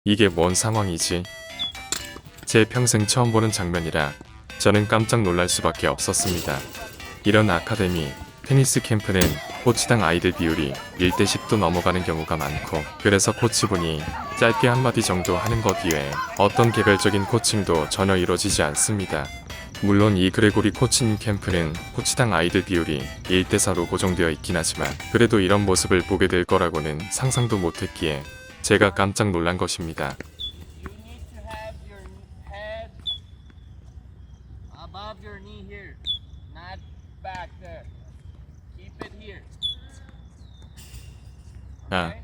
이게 뭔 상황이지? 제 평생 처음 보는 장면이라 저는 깜짝 놀랄 수밖에 없었습니다. 이런 아카데미, 테니스 캠프는 코치당 아이들 비율이 1대 10도 넘어가는 경우가 많고, 그래서 코치분이 짧게 한마디 정도 하는 것 이외에 어떤 개별적인 코칭도 전혀 이루어지지 않습니다. 물론 이 그레고리 코치님 캠프는 코치당 아이들 비율이 1대 4로 고정되어 있긴 하지만, 그래도 이런 모습을 보게 될 거라고는 상상도 못했기에 제가 깜짝 놀란 것입니다. Above your knee here, not back there. Keep it here.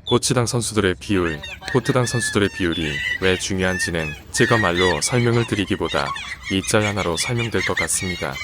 코치당 선수들의 비율, 코트당 선수들의 비율이 왜 중요한지는 제가 말로 설명을 드리기보다 이 짤 하나로 설명될 것 같습니다.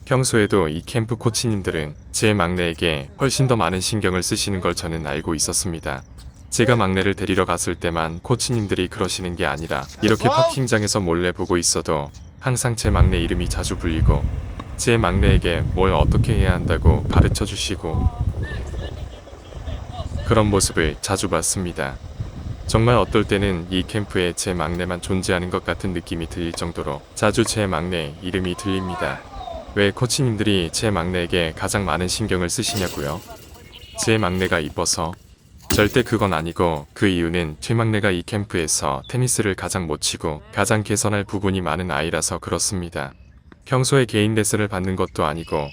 평소에도 이 캠프 코치님들은 제 막내에게 훨씬 더 많은 신경을 쓰시는 걸 저는 알고 있었습니다. 제가 막내를 데리러 갔을 때만 코치님들이 그러시는 게 아니라 이렇게 파킹장에서 몰래 보고 있어도 항상 제 막내 이름이 자주 불리고 제 막내에게 뭘 어떻게 해야 한다고 가르쳐 주시고 그런 모습을 자주 봤습니다. 정말 어떨 때는 이 캠프에 제 막내만 존재하는 것 같은 느낌이 들릴 정도로 자주 제 막내 이름이 들립니다. 왜 코치님들이 제 막내에게 가장 많은 신경을 쓰시냐고요? 제 막내가 이뻐서? 절대 그건 아니고, 그 이유는 제 막내가 이 캠프에서 테니스를 가장 못 치고 가장 개선할 부분이 많은 아이라서 그렇습니다. 평소에 개인 레슨을 받는 것도 아니고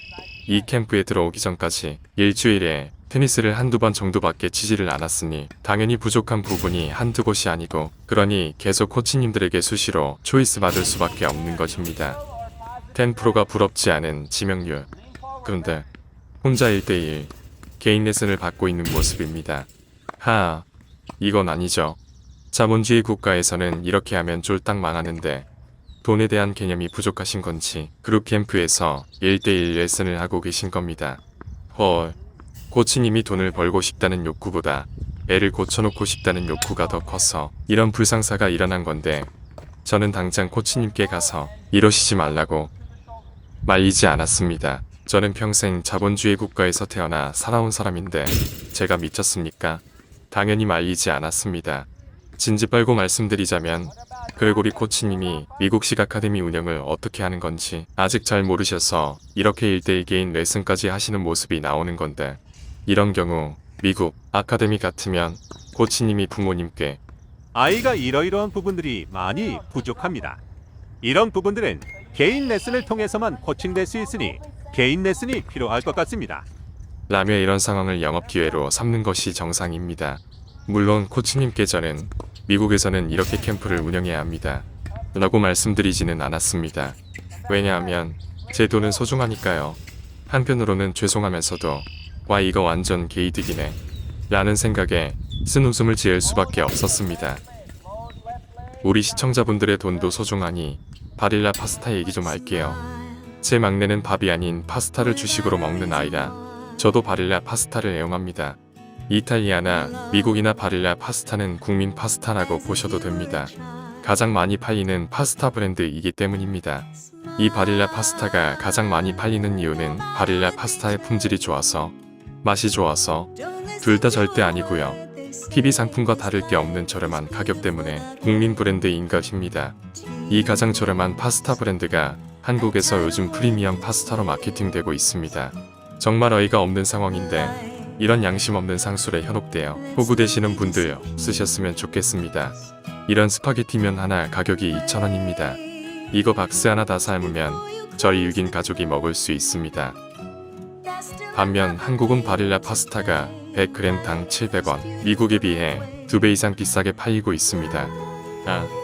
이 캠프에 들어오기 전까지 일주일에 테니스를 한두 번 정도밖에 치지를 않았으니 당연히 부족한 부분이 한두 곳이 아니고, 그러니 계속 코치님들에게 수시로 초이스 받을 수밖에 없는 것입니다. 10%가 부럽지 않은 지명률. 그런데 혼자 1대1 개인 레슨을 받고 있는 모습입니다. 이건 아니죠. 자본주의 국가에서는 이렇게 하면 쫄딱 망하는데 돈에 대한 개념이 부족하신 건지 그룹 캠프에서 1대1 레슨을 하고 계신 겁니다. 코치님이 돈을 벌고 싶다는 욕구보다 애를 고쳐놓고 싶다는 욕구가 더 커서 이런 불상사가 일어난 건데, 저는 당장 코치님께 가서 이러시지 말라고 말리지 않았습니다. 저는 평생 자본주의 국가에서 태어나 살아온 사람인데 제가 미쳤습니까? 당연히 말리지 않았습니다. 진지 빨고 말씀드리자면 그레고리 코치님이 미국식 아카데미 운영을 어떻게 하는 건지 아직 잘 모르셔서 이렇게 1대1 개인 레슨까지 하시는 모습이 나오는 건데, 이런 경우 미국 아카데미 같으면 코치님이 부모님께 아이가 이러이러한 부분들이 많이 부족합니다. 이런 부분들은 개인 레슨을 통해서만 코칭될 수 있으니 개인 레슨이 필요할 것 같습니다. 라며 이런 상황을 영업 기회로 삼는 것이 정상입니다. 물론 코치님께서는 미국에서는 이렇게 캠프를 운영해야 합니다 라고 말씀드리지는 않았습니다. 왜냐하면 제 돈은 소중하니까요. 한편으로는 죄송하면서도 와 이거 완전 개이득이네 라는 생각에 쓴웃음을 지을 수밖에 없었습니다. 우리 시청자분들의 돈도 소중하니 바릴라 파스타 얘기 좀 할게요. 제 막내는 밥이 아닌 파스타를 주식으로 먹는 아이라 저도 바릴라 파스타를 애용합니다. 이탈리아나 미국이나 바릴라 파스타는 국민 파스타라고 보셔도 됩니다. 가장 많이 팔리는 파스타 브랜드이기 때문입니다. 이 바릴라 파스타가 가장 많이 팔리는 이유는 바릴라 파스타의 품질이 좋아서, 맛이 좋아서, 둘 다 절대 아니고요. PB 상품과 다를 게 없는 저렴한 가격 때문에 국민 브랜드인 것입니다. 이 가장 저렴한 파스타 브랜드가 한국에서 요즘 프리미엄 파스타로 마케팅되고 있습니다. 정말 어이가 없는 상황인데 이런 양심 없는 상술에 현혹되어 호구되시는 분들 쓰셨으면 좋겠습니다. 이런 스파게티면 하나 가격이 2,000원입니다. 이거 박스 하나 다 삶으면 저희 6인 가족이 먹을 수 있습니다. 반면 한국은 바릴라 파스타가 100g당 700원, 미국에 비해 2배 이상 비싸게 팔리고 있습니다.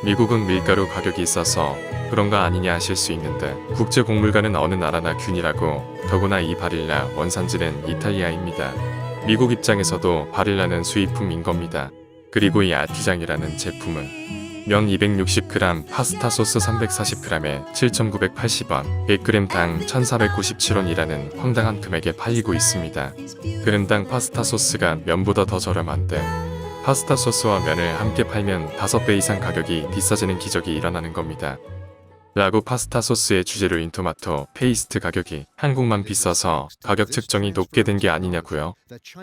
미국은 밀가루 가격이 있어서 그런가 아니냐 하실 수 있는데, 국제 곡물가는 어느 나라나 균일하고, 더구나 이 바릴라 원산지는 이탈리아입니다. 미국 입장에서도 바릴라는 수입품인 겁니다. 그리고 이 아티장이라는 제품은 면 260g, 파스타 소스 340g에 7,980원, 100g당 1,497원이라는 황당한 금액에 팔리고 있습니다. 그램당 파스타 소스가 면보다 더 저렴한데 파스타 소스와 면을 함께 팔면 5배 이상 가격이 비싸지는 기적이 일어나는 겁니다. 라고 파스타 소스의 주재료인 토마토 페이스트 가격이 한국만 비싸서 가격 책정이 높게 된 게 아니냐고요?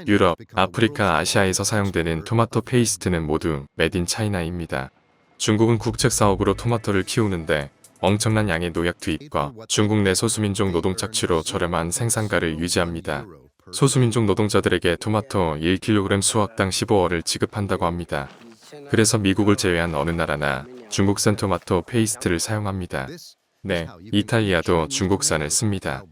유럽, 아프리카, 아시아에서 사용되는 토마토 페이스트는 모두 메딘 차이나입니다. 중국은 국책 사업으로 토마토를 키우는데 엄청난 양의 농약 투입과 중국 내 소수민족 노동 착취로 저렴한 생산가를 유지합니다. 소수민족 노동자들에게 토마토 1kg 수확당 15원을 지급한다고 합니다. 그래서 미국을 제외한 어느 나라나 중국산 토마토 페이스트를 사용합니다. 네, 이탈리아도 중국산을 씁니다.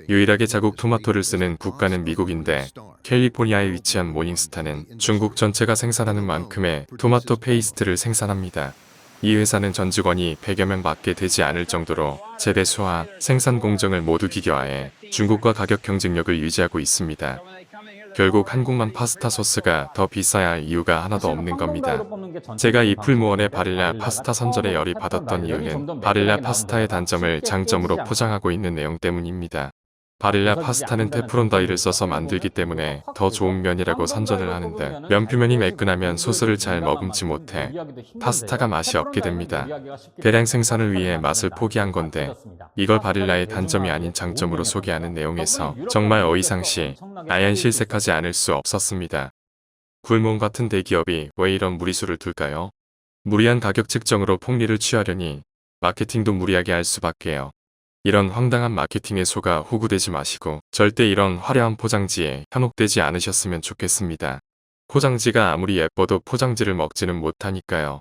유일하게 자국 토마토를 쓰는 국가는 미국인데 캘리포니아에 위치한 모닝스타는 중국 전체가 생산하는 만큼의 토마토 페이스트를 생산합니다. 이 회사는 전 직원이 100여 명밖에 되지 않을 정도로 재배수와 생산 공정을 모두 기계화해 중국과 가격 경쟁력을 유지하고 있습니다. 결국 한국만 파스타 소스가 더 비싸야 할 이유가 하나도 없는 겁니다. 제가 이 풀무원의 바릴라 파스타 선전에 열이 받았던 이유는 바릴라 파스타의 단점을 장점으로 포장하고 있는 내용 때문입니다. 바릴라 파스타는 테프론 다이를 써서 만들기 때문에 더 좋은 면이라고 선전을 하는데 면 표면이 매끈하면 소스를 잘 머금지 못해 파스타가 맛이 없게 됩니다. 대량 생산을 위해 맛을 포기한 건데 이걸 바릴라의 단점이 아닌 장점으로 소개하는 내용에서 정말 어이상시 아연 실색하지 않을 수 없었습니다. 굴몬 같은 대기업이 왜 이런 무리수를 둘까요? 무리한 가격 측정으로 폭리를 취하려니 마케팅도 무리하게 할 수밖에요. 이런 황당한 마케팅에 속아 호구되지 마시고 절대 이런 화려한 포장지에 현혹되지 않으셨으면 좋겠습니다. 포장지가 아무리 예뻐도 포장지를 먹지는 못하니까요.